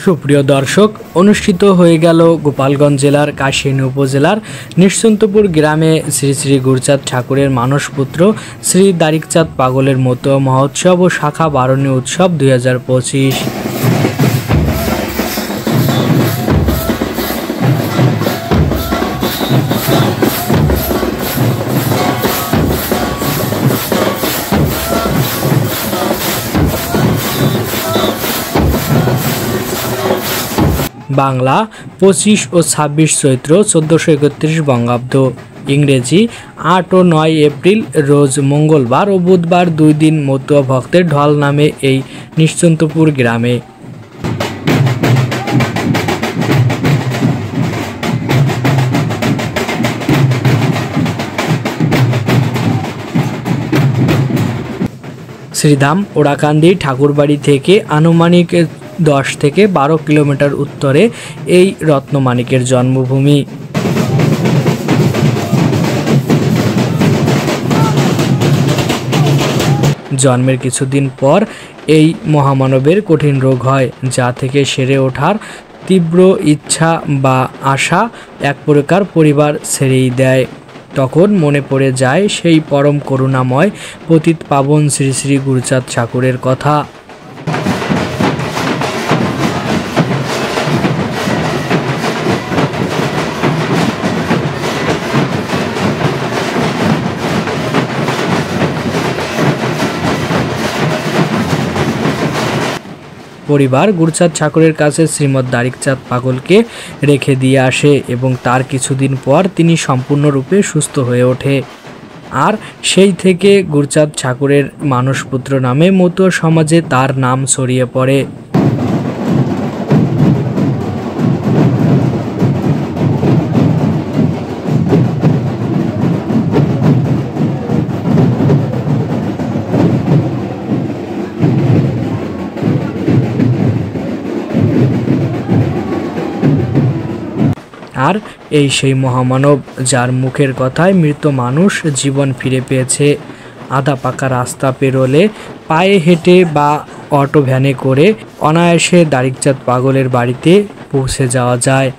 সুপ্রিয় দর্শক, অনুষ্ঠিত হয়ে গেল গোপালগঞ্জ জেলার কাশিয়ানী উপজেলার নিশ্চিন্তপুর গ্রামে শ্রী শ্রী গুরুচাঁদ ঠাকুরের মানসপুত্র শ্রী দারিকচাঁদ পাগলের মতো মহোৎসব ও শাখা বারণী উৎসব 2025। বাংলা 25 ও 26 চৈত্র 1431 বঙ্গাব্দ, ইংরেজি 8 ও 9 এপ্রিল রোজ মঙ্গলবার ও বুধবার 2 দিন মতুয়া ভক্তের ঢল নামে এই নিশ্চিন্তপুর গ্রামে। শ্রীধাম ওড়াকান্দি ঠাকুরবাড়ি থেকে আনুমানিক 10 থেকে 12 কিলোমিটার উত্তরে এই রত্নমাণিকের জন্মভূমি। জন্মের কিছুদিন পর এই মহামানবের কঠিন রোগ হয়, যা থেকে সেরে ওঠার তীব্র ইচ্ছা বা আশা এক প্রকার পরিবার ছেড়েই দেয়। তখন মনে পড়ে যায় সেই পরম করুণাময় পতিত পাবন শ্রী শ্রী গুরুচাঁদ ঠাকুরের কথা। পরিবার গুরুচাঁদ ঠাকুরের কাছে শ্রীমৎ দারিকচাঁদ পাগলকে রেখে দিয়ে আসে এবং তার কিছুদিন পর তিনি সম্পূর্ণরূপে সুস্থ হয়ে ওঠে। আর সেই থেকে গুরুচাঁদ ঠাকুরের মানসপুত্র নামে মতুয়া সমাজে তার নাম ছড়িয়ে পড়ে। আর এই সেই মহামানব যার মুখের কথায় মৃত মানুষ জীবন ফিরে পেয়েছে। আধা পাকা রাস্তা পেরোলে, পায়ে হেঁটে বা অটো ভ্যানে করে অনায়াসে দারিকচাঁদ পাগলের বাড়িতে পৌঁছে যাওয়া যায়।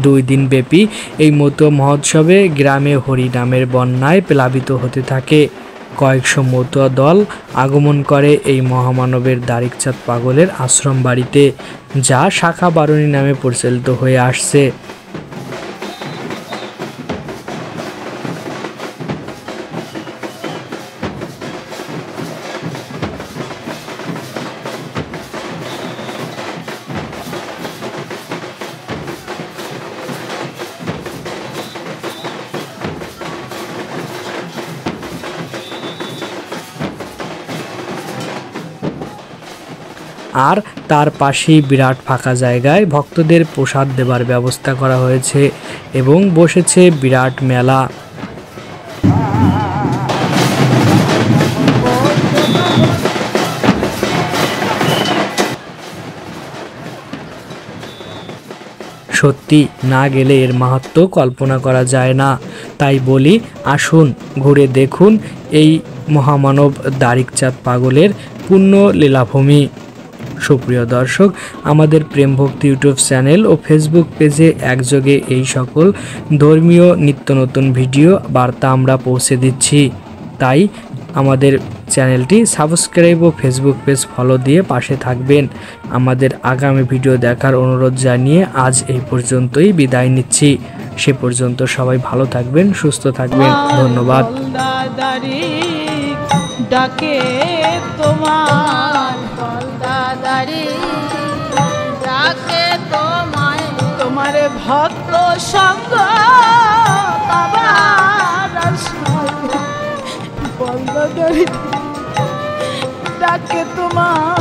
দুই দিন ব্যাপী এই মতুয়া মহোৎসবে গ্রামে হরিনামের বন্যায় প্লাবিত হতে থাকে। কয়েকশো মতুয়া দল আগমন করে এই মহামানবের দারিকচাঁদ পাগলের আশ্রম বাড়িতে, যা শাখা বারণী নামে পরিচালিত হয়ে আসছে। আর তার পাশেই বিরাট ফাঁকা জায়গায় ভক্তদের প্রসাদ দেবার ব্যবস্থা করা হয়েছে এবং বসেছে বিরাট মেলা। সত্যি না গেলে এর মাহাত্ম্য কল্পনা করা যায় না। তাই বলি, আসুন ঘুরে দেখুন এই মহামানব দারিকচাঁদ পাগলের পুণ্য লীলাভূমি। সুপ্রিয় দর্শক, আমাদের প্রেম ভক্তি ইউটিউব চ্যানেল ও ফেসবুক পেজে একযোগে এই সকল ধর্মীয় নিত্য নতুন ভিডিও বার্তা আমরা পৌঁছে দিচ্ছি। তাই আমাদের চ্যানেলটি সাবস্ক্রাইব ও ফেসবুক পেজ ফলো দিয়ে পাশে থাকবেন। আমাদের আগামী ভিডিও দেখার অনুরোধ জানিয়ে আজ এই পর্যন্তই বিদায় নিচ্ছি। সে পর্যন্ত সবাই ভালো থাকবেন, সুস্থ থাকবেন। ধন্যবাদ। ডাকে তোমার ডাকে তোমায়, তোমার ভক্ত সঙ্গ ডাকে তোমার।